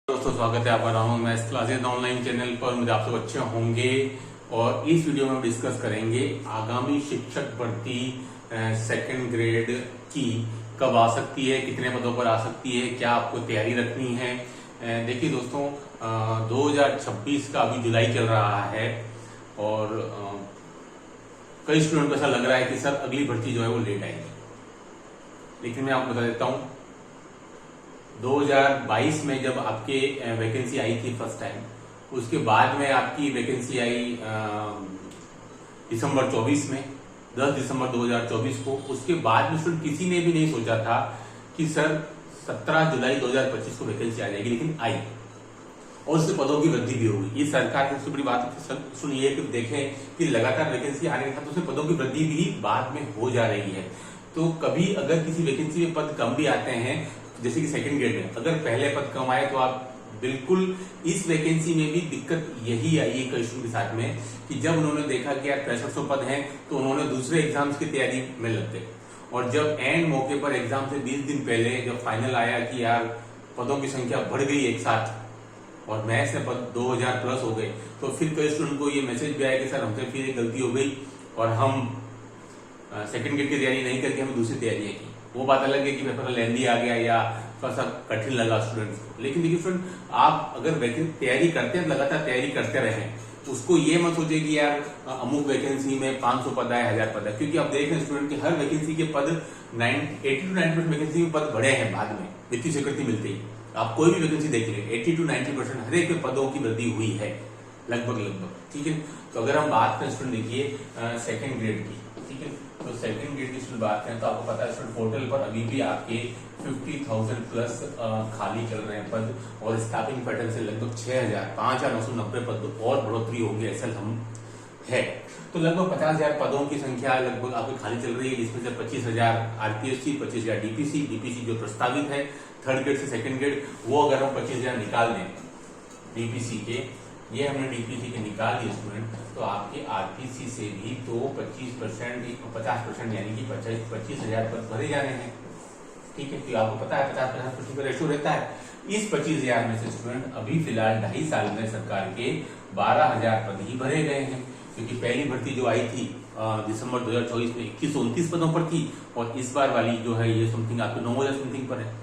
दोस्तों स्वागत है आपका Rahul maths classes online channel पर। मुझे आप सब अच्छे होंगे और इस वीडियो में हम डिस्कस करेंगे आगामी शिक्षक भर्ती सेकंड ग्रेड की कब आ सकती है, कितने पदों पर आ सकती है, क्या आपको तैयारी रखनी है। देखिए दोस्तों 2026 का अभी जुलाई चल रहा है और कई स्टूडेंट को ऐसा लग रहा है कि सर अगली भर्ती जो है वो लेट आएगी, लेकिन मैं आपको बता देता हूँ 2022 में जब आपके वैकेंसी आई थी फर्स्ट टाइम, उसके बाद में आपकी वैकेंसी आई दिसंबर 24 में, 10 दिसंबर 2024 को। उसके बाद में स्टूडेंट किसी ने भी नहीं सोचा था कि सर 17 जुलाई 2025 को वैकेंसी आ जाएगी, लेकिन आई और उससे पदों की वृद्धि भी होगी। ये सरकार की सबसे बड़ी बात सुनिए कि देखें कि लगातार वैकेंसी आने के साथ उसमें पदों की वृद्धि भी बाद में हो जा रही है। तो कभी अगर किसी वैकेंसी में पद कम भी आते हैं, जैसे कि सेकंड ग्रेड में अगर पहले पद कम आए तो आप बिल्कुल इस वैकेंसी में भी दिक्कत यही आई है कई स्टूडेंट के साथ में कि जब उन्होंने देखा कि यार 6500 पद हैं तो उन्होंने दूसरे एग्जाम्स की तैयारी में लग गए, और जब एंड मौके पर एग्जाम से 20 दिन पहले जब फाइनल आया कि यार पदों की संख्या बढ़ गई एक साथ और मैथ्स में पद 2000 प्लस हो गए, तो फिर कई स्टूडेंट को ये मैसेज भी आया कि सर हमसे फिर एक गलती हो गई और हम सेकंड ग्रेड की तैयारी नहीं करके हमें दूसरी तैयारियां की। वो बात अलग है कि पेपर लेंदी आ गया या थोड़ा सा कठिन लगा स्टूडेंट्स को, लेकिन देखिए स्टूडेंट आप अगर तैयारी करते हैं, लगातार तैयारी करते रहें, उसको ये मत सोचिए कि यार अमुक वैकेंसी में 500 पद आए, 1000 पद है, क्योंकि आप देख रहे हैं स्टूडेंट की हर वैकेंसी के पद 80 to 90% वैकेंसी में पद बढ़े हैं बाद में वित्तीय स्वीकृति मिलते ही। आप कोई भी वैकेंसी देख लें 80 to 90% हर एक पदों की वृद्धि हुई है लगभग, ठीक है। तो अगर हम बात करें स्टूडेंट देखिए सेकंड ग्रेड की, ठीक है, तो सेकंड ग्रेड की स्टूडेंट बात करें तो आपको पता है स्टूडेंट पोर्टल पर अभी भी आपके 50,000 प्लस खाली चल रहे हैं पद, और स्टाफिंग पैटर्न से लगभग 5,990 पद और बढ़ोतरी होगी ऐसा हम है। तो लगभग 50,000 पदों की संख्या लगभग आपकी खाली चल रही है, जिसमें से 25,000 आरपीएससी, 25,000 डीपीसी जो प्रस्तावित है थर्ड ग्रेड से सेकंड ग्रेड, वो अगर हम 25,000 निकाल दें डीपीसी के, ये हमने डीपीसी के निकाल दिए स्टूडेंट, तो आपके आरपीसी से भी तो 50% यानी कि 25,000 पद भरे जाने हैं, ठीक है। तो आपको पता है 50% का रेशो रहता है। इस 25,000 में से स्टूडेंट अभी फिलहाल 2.5 साल में सरकार के 12,000 पद ही भरे गए हैं, क्योंकि पहली भर्ती जो आई थी दिसंबर 2024 में 2129 पदों पर थी, और इस बार वाली जो है ये समथिंग आपके 9,000 समथिंग पर है।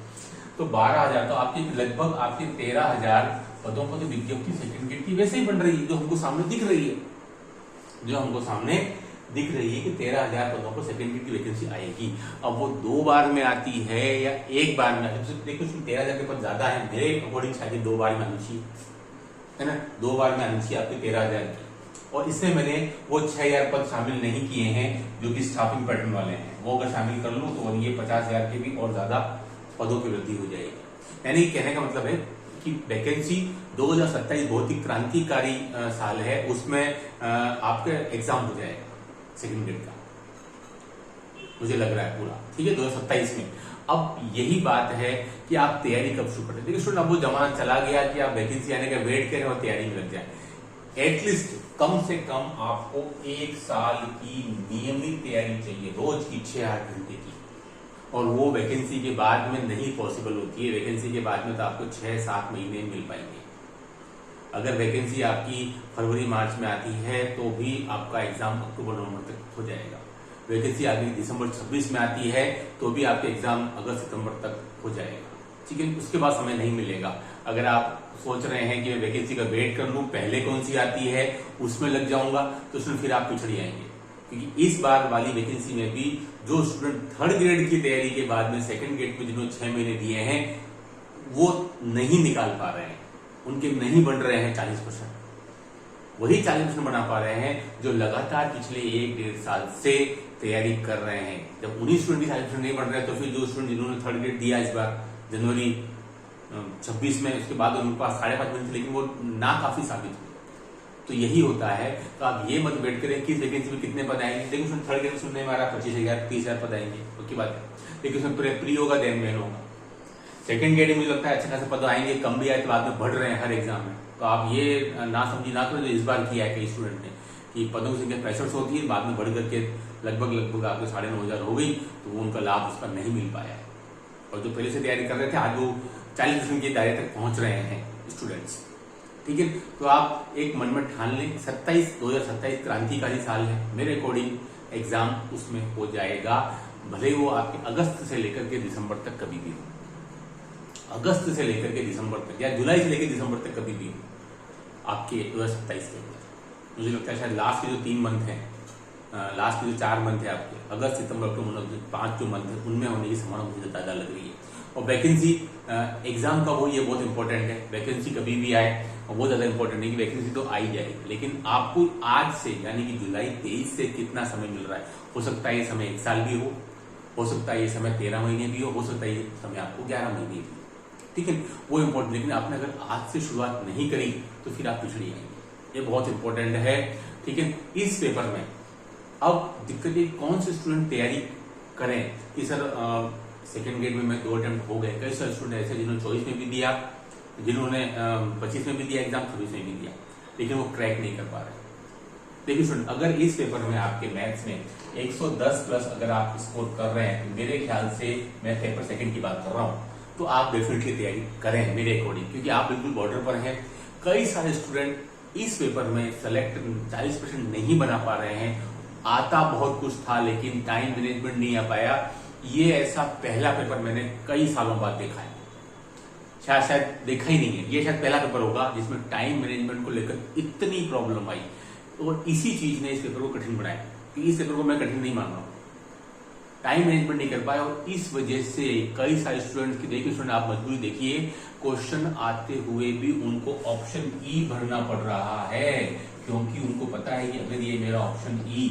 तो 12,000 तो आपके लगभग आपके 13,000 पदों पर तो विज्ञप्ति सेकंड ग्रेड की वैसे ही बन रही है, जो हमको सामने दिख रही है, कि 13,000 पदों पर सेकंड ग्रेड की वैकेंसी आएगी। अब वो 2 बार में आती है या एक बार में आती है, देखो 13,000 के पद ज्यादा है मेरे अकॉर्डिंग, शायद 2 बार में आनी चाहिए, है ना, 2 बार में आनी चाहिए आपके 13,000 की। और इससे मैंने वो 6,000 पद शामिल नहीं किए हैं जो कि स्टाफिंग पैटर्न वाले हैं, वो अगर शामिल कर लूं तो ये 50,000 के भी और ज्यादा पदों की वृद्धि हो जाएगी। यानी कहने का मतलब है कि वैकेंसी 2027 बहुत ही क्रांतिकारी साल है, उसमें आपका एग्जाम हो जाएगा सेकंड ग्रेड का, मुझे लग रहा है पूरा, ठीक है, 2027 में। अब यही बात है कि आप तैयारी कब शुरू करते हैं। देखिए स्टूडेंट अब वो जमाना चला गया कि आप वैकेंसी आने का वेट करें और तैयारी में लग जाए। एटलीस्ट कम से कम आपको 1 साल की नियमित तैयारी चाहिए, रोज की 6-8 घंटे की, और वो वैकेंसी के बाद में नहीं पॉसिबल होती है। वैकेंसी के बाद में तो आपको 6-7 महीने मिल पाएंगे। अगर वैकेंसी आपकी फरवरी मार्च में आती है तो भी आपका एग्जाम अक्टूबर नवंबर तक हो जाएगा। वैकेंसी आपकी दिसंबर 26 में आती है तो भी आपके एग्जाम अगस्त सितंबर तक हो जाएगा, ठीक है। उसके बाद समय नहीं मिलेगा। अगर आप सोच रहे हैं कि मैं वैकेंसी का वेट कर लूं, पहले कौन सी आती है उसमें लग जाऊंगा, तो फिर आप पिछड़ जाएंगे, क्योंकि इस बार वाली वैकेंसी में भी जो स्टूडेंट थर्ड ग्रेड की तैयारी के बाद में सेकंड ग्रेड में जिन्होंने 6 महीने दिए हैं वो नहीं निकाल पा रहे हैं, उनके नहीं बन रहे हैं 40%, वही 40% बना पा रहे हैं जो लगातार पिछले 1-1.5 साल से तैयारी कर रहे हैं। जब उन्हीं स्टूडेंट की 40% नहीं बन रहे तो फिर जो स्टूडेंट जिन्होंने थर्ड ग्रेड दिया इस बार जनवरी 26 में, उसके बाद उनके पास 5.5 महीने थे, लेकिन वो ना काफी साबित हुए। तो यही होता है। तो आप ये मत वेट करें कि वैकेंसी में कितने पद आएंगे, लेकिन उसमें थर्ड ग्रेड सुनने में आ रहा 25,000 30,000 पद आएंगे, उसकी बात है, लेकिन उसमें प्री होगा देन मेन होगा। सेकंड ग्रेड में मुझे लगता है अच्छे खासे पद आएंगे, कम भी आए तो बाद में बढ़ रहे हैं हर एग्जाम में। तो आप ये ना समझी ना करें जो इस बार किया है कई स्टूडेंट ने कि पदों की संख्या 65 होती है, बाद में बढ़ करके लगभग आपके 9,500 हो गई, तो वो उनका लाभ उसका नहीं मिल पाया है। और जो पहले से तैयारी कर रहे थे आज वो 40% के दायरे तक पहुंच रहे हैं। स्टूडेंट्स। ठीक है, तो आप एक मन में ठान लें 2027 क्रांतिकारी साल है, मेरे अकॉर्डिंग एग्जाम उसमें हो जाएगा, भले वो आपके अगस्त से लेकर के दिसंबर तक कभी भी हो, अगस्त से लेकर के दिसंबर तक या जुलाई से लेकर दिसंबर तक कभी भी हो आपके 2027 के अंदर। मुझे लगता है शायद लास्ट के जो 3 मंथ है, लास्ट के जो 4 मंथ है आपके अगस्त सितंबर अक्टूबर 5 जो मंथ है उनमें होने की संभावना मुझे ज्यादा लग रही है। और वैकेंसी एग्जाम का वो ये बहुत इंपॉर्टेंट है, वैकेंसी कभी भी आए और वो ज्यादा इंपॉर्टेंट नहीं कि वैकेंसी तो आ ही जाएगी, लेकिन आपको आज से यानी कि जुलाई 23 से कितना समय मिल रहा है। हो सकता है ये समय 1 साल भी हो सकता है ये समय 13 महीने भी हो सकता है ये समय आपको 11 महीने भी हो। ठीक है, वो इम्पोर्टेंट, लेकिन आपने अगर आज से शुरुआत नहीं करी तो फिर आप पिछड़ी आएंगे, ये बहुत इंपॉर्टेंट है। ठीक है, इस पेपर में अब दिक्कत ये कौन से स्टूडेंट तैयारी करें कि सर सेकेंड ग्रेड में 2 अटेम्प्ट हो गए, कई सारे स्टूडेंट ऐसे जिन्होंने 24 में भी दिया, जिन्होंने 25 में भी दिया एग्जाम, 26 में भी दिया, लेकिन वो क्रैक नहीं कर पा रहे। देखिए स्टूडेंट, अगर इस पेपर में आपके मैथ्स में 110 प्लस अगर आप स्कोर कर रहे हैं, मेरे ख्याल से मैं पेपर सेकंड की बात कर रहा हूं, तो आप डेफिनेटली तैयारी करें मेरे अकॉर्डिंग, क्योंकि आप बिल्कुल बॉर्डर पर हैं। कई सारे स्टूडेंट इस पेपर में सेलेक्ट 40% नहीं बना पा रहे हैं, आता बहुत कुछ था लेकिन टाइम मैनेजमेंट नहीं आ पाया। ये ऐसा पहला पेपर मैंने कई सालों बाद देखा है, शायद देखा ही नहीं है, ये शायद पहला पेपर होगा जिसमें टाइम मैनेजमेंट को लेकर इतनी प्रॉब्लम आई, और इसी चीज ने इस पेपर को कठिन बनाया। कि इस पेपर को मैं कठिन नहीं मान रहा हूं, टाइम मैनेजमेंट नहीं कर पाए, और इस वजह से कई सारे स्टूडेंट्स की, देखिए स्टूडेंट आप मजबूरी देखिए, क्वेश्चन आते हुए भी उनको ऑप्शन ई भरना पड़ रहा है, क्योंकि उनको पता है कि अगर ये मेरा ऑप्शन ई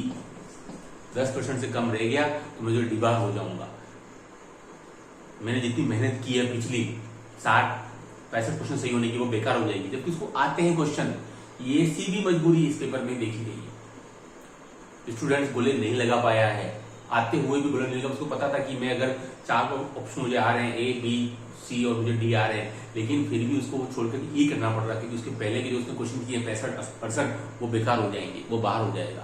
10% से कम रह गया तो मैं जो डिबार हो जाऊंगा, मैंने जितनी मेहनत की है पिछली 60-65 क्वेश्चन सही होने की वो बेकार हो जाएगी, जबकि उसको आते हैं क्वेश्चन। ये सी भी मजबूरी इस पेपर में देखी गई है, स्टूडेंट्स बोले नहीं लगा पाया है, आते हुए भी बोले नहीं लगा, उसको पता था कि मैं अगर 4 ऑप्शन मुझे आ रहे हैं ए बी सी और मुझे डी आ रहे हैं, लेकिन फिर भी उसको छोड़कर ई करना पड़ रहा है, क्योंकि उसके पहले के जो उसने क्वेश्चन किए 65% वो बेकार हो जाएंगे, वो बाहर हो जाएगा।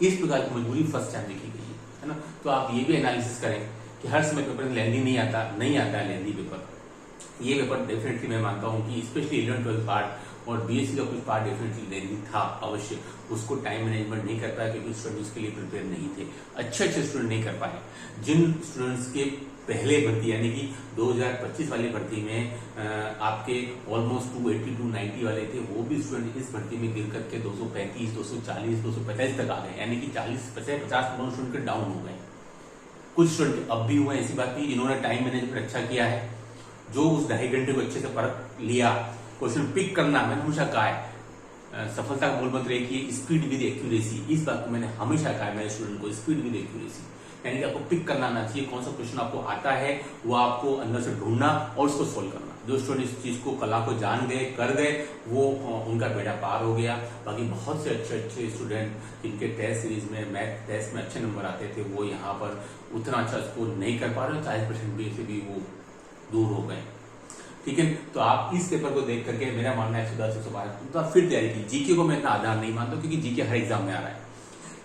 इस प्रकार की मजबूरी फर्स्ट टाइम देखी गई है ना। तो आप ये भी एनालिसिस करें कि हर समय पेपर लेंदी नहीं आता है लेंदी पेपर। ये पेपर डेफिनेटली मैं मानता हूँ कि स्पेशली 11-12 पार्ट और बीएससी का कुछ पार्ट डेफिनेटली लेंदी था अवश्य, उसको टाइम मैनेजमेंट नहीं कर पाया क्योंकि स्टूडेंट उसके लिए प्रिपेयर नहीं थे, अच्छे स्टूडेंट नहीं कर पाए। जिन स्टूडेंट्स के पहले भर्ती यानी कि 2025 वाली भर्ती में आपके ऑलमोस्ट 280-290 वाले थे, वो भी स्टूडेंट इस भर्ती में गिर करके 235, 240, 245 तक आ गए, यानी कि 40-50 नंबर स्टूडेंट डाउन हो गए। कुछ स्टूडेंट अब भी हुए, ऐसी बात नहीं, जिन्होंने टाइम मैनेजमेंट अच्छा किया है, जो उस 2.5 घंटे को अच्छे से परख लिया, क्वेश्चन पिक करना, मैंने हमेशा कहा है सफलता का मूल मंत्र एक ही, स्पीड विद एक्यूरेसी। इस बात को मैंने हमेशा कहा है मेरे स्टूडेंट को, स्पीड विद एक्यूरेसी, यानी कि आपको पिक करना आना चाहिए, कौन सा क्वेश्चन आपको आता है वो आपको अंदर से ढूंढना और उसको सोल्व करना। जो स्टूडेंट इस चीज को, कला को जान गए, कर गए, वो उनका बेड़ा पार हो गया। बाकी बहुत से अच्छे स्टूडेंट जिनके टेस्ट सीरीज में, मैथ टेस्ट में अच्छे नंबर आते थे, वो यहाँ पर उतना अच्छा स्कोर नहीं कर पा रहे, 40% भी से भी वो दूर हो गए। ठीक है, तो आप इस पेपर को देख करके, मेरा मानना है 110-112 तो आप फिर तैयारी की। जीके को मैं इतना आधार नहीं मानता, क्योंकि जीके हर एग्जाम में आ रहा है,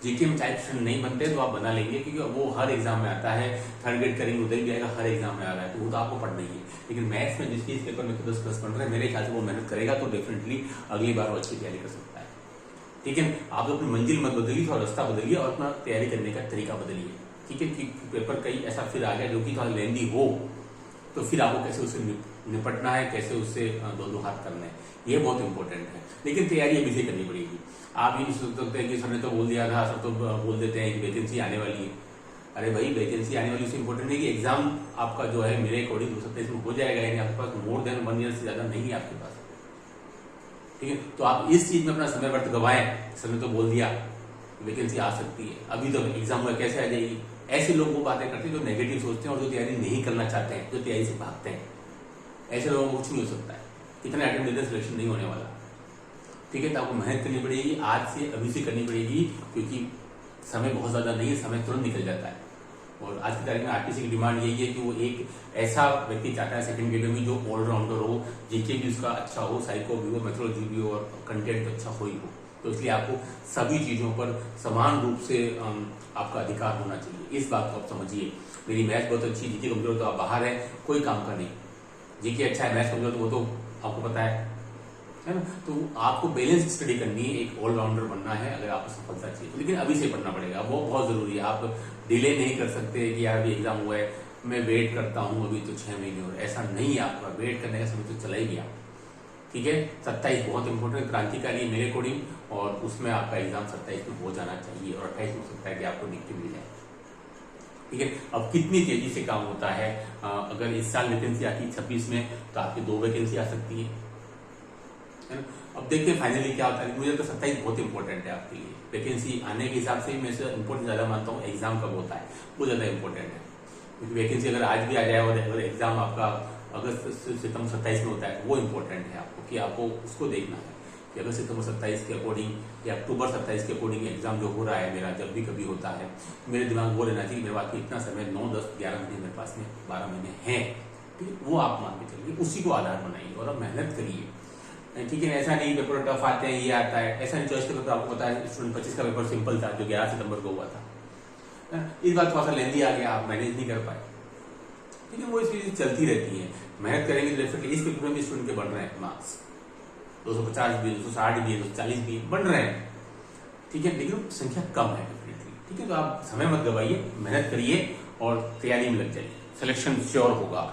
जीके में 40% नहीं बनते तो आप बना लेंगे, क्योंकि वो हर एग्जाम में आता है, थर्ड ग्रेड करेंगे उधर भी आएगा, हर एग्जाम में आ रहा है, तो वो तो आपको पढ़ना ही है। लेकिन मैथ्स में जिसकी इस पेपर में 10+ बन रहा है, मेरे ख्याल से वो मेहनत करेगा तो डेफिनेटली अगली बार वो अच्छी तैयारी कर सकता है। ठीक है, आप अपनी मंजिल मत बदलिए, थोड़ा रास्ता बदलिए और अपना तैयारी करने का तरीका बदलिए। ठीक है, कि पेपर कहीं ऐसा फिर आ गया जो कि थोड़ा लेंदी हो, तो फिर आपको कैसे उससे निपटना है, कैसे उससे दो हाथ करना है, ये बहुत इंपॉर्टेंट है। लेकिन तैयारी अभी से करनी पड़ेगी। आप ये नहीं सोच सकते कि सर ने तो बोल दिया था, सर तो बोल देते हैं कि वैकेंसी आने वाली है। अरे भाई, वैकेंसी आने वाली उससे इंपॉर्टेंट है कि एग्जाम आपका जो है मेरे अकॉर्डिंग हो सकता है इसमें हो जाएगा, यानी आपके पास मोर देन 1 ईयर से ज्यादा नहीं है आपके पास। ठीक है, तो आप इस चीज में अपना समय व्यर्थ गवाएं, सर ने तो बोल दिया वैकेंसी आ सकती है, अभी तो एग्जाम हुआ कैसे आ जाएगी। ऐसे लोग वो बातें करते हैं जो नेगेटिव सोचते हैं और जो तैयारी नहीं करना चाहते हैं, जो तैयारी से भागते हैं। ऐसे लोगों को कुछ नहीं हो सकता है, इतना अटेम्प्ट देकर सिलेक्शन नहीं होने वाला। ठीक है, तो आपको मेहनत करनी पड़ेगी, आज से अभी से करनी पड़ेगी, क्योंकि समय बहुत ज्यादा नहीं है, समय तुरंत निकल जाता है। और आज की तारीख में आरटीसी की डिमांड यही है कि वो एक ऐसा व्यक्ति चाहता है सेकंड ग्रेड में जो ऑलराउंडर हो, जीके भी उसका अच्छा हो, साइको भी हो, मेथोडोलॉजी भी हो और कंटेंट अच्छा हो ही हो। तो इसलिए आपको सभी चीजों पर समान रूप से आपका अधिकार होना चाहिए, इस बात को आप समझिए। मेरी मैथ बहुत अच्छी, जीके कमजोर तो आप बाहर है, कोई काम का नहीं। जीके अच्छा है, मैथ कमजोर तो वो तो आपको पता है ना। तो आपको बैलेंस स्टडी करनी है, एक ऑलराउंडर बनना है अगर आपको सफलता चाहिए तो। लेकिन अभी से पढ़ना पड़ेगा, वो बहुत जरूरी है। आप डिले नहीं कर सकते कि यार अभी एग्जाम हुआ है, मैं वेट करता हूँ अभी तो 6 महीने और ऐसा नहीं है। आपका वेट करने का समय तो चला ही गया, ठीक है। 27 बहुत इंपॉर्टेंट क्रांतिकारी है मेरे अकॉर्डिंग, और उसमें आपका एग्जाम 27 में हो जाना चाहिए और 28 में हो सकता है कि आपको डिग्री मिल जाए, ठीक है। अब कितनी तेजी से काम होता है, अगर इस साल वैकेंसी आती है 26 में तो आपकी 2 वैकेंसी आ सकती है ना। अब देखते हैं फाइनली क्या होता है। मुझे तो 27 बहुत इंपॉर्टेंट है आपके लिए। वैकेंसी आने के हिसाब से मैं इसे इंपॉर्टेंट ज्यादा मानता हूँ, एग्जाम कब होता है वो ज्यादा इंपॉर्टेंट है। क्योंकि वैकेंसी अगर आज भी आ जाए और अगर एग्जाम आपका अगस्त सितंबर 27 में होता है, वो इंपॉर्टेंट है आपको, कि आपको उसको देखना है कि अगर सितंबर 27 के अकॉर्डिंग या अक्टूबर 27 के अकॉर्डिंग एग्जाम जो हो रहा है मेरा, जब भी कभी होता है, मेरे दिमाग वो रहना चाहिए मेरे पास इतना समय 9, 10, 11 महीने मेरे पास में 12 महीने हैं, ठीक है। वो आप मान के चलिए, उसी को आधार बनाइए और आप मेहनत करिए, ठीक है। ऐसा नहीं पेपर टफ आते हैं, ये आता है, ऐसा नहीं। चॉइस का पेपर आपको पता है, स्टूडेंट 25 का पेपर सिंपल था जो 11 सितंबर को हुआ था। इस बार थोड़ा सा लेंदी आ गया, आप मैनेज नहीं कर पाए, ठीक है। वो चीजें चलती रहती है। मेहनत करेंगे तो डेफिनेटली इस पेपर में स्टूडेंट के बढ़ रहे हैं मार्क्स, 250 भी, 260 भी, 240 भी बढ़ रहे हैं, ठीक है। लेकिन संख्या कम है डेफिनेटली, ठीक है। तो आप समय मत गवाइए, मेहनत करिए और तैयारी में लग जाइए, सिलेक्शन श्योर होगा।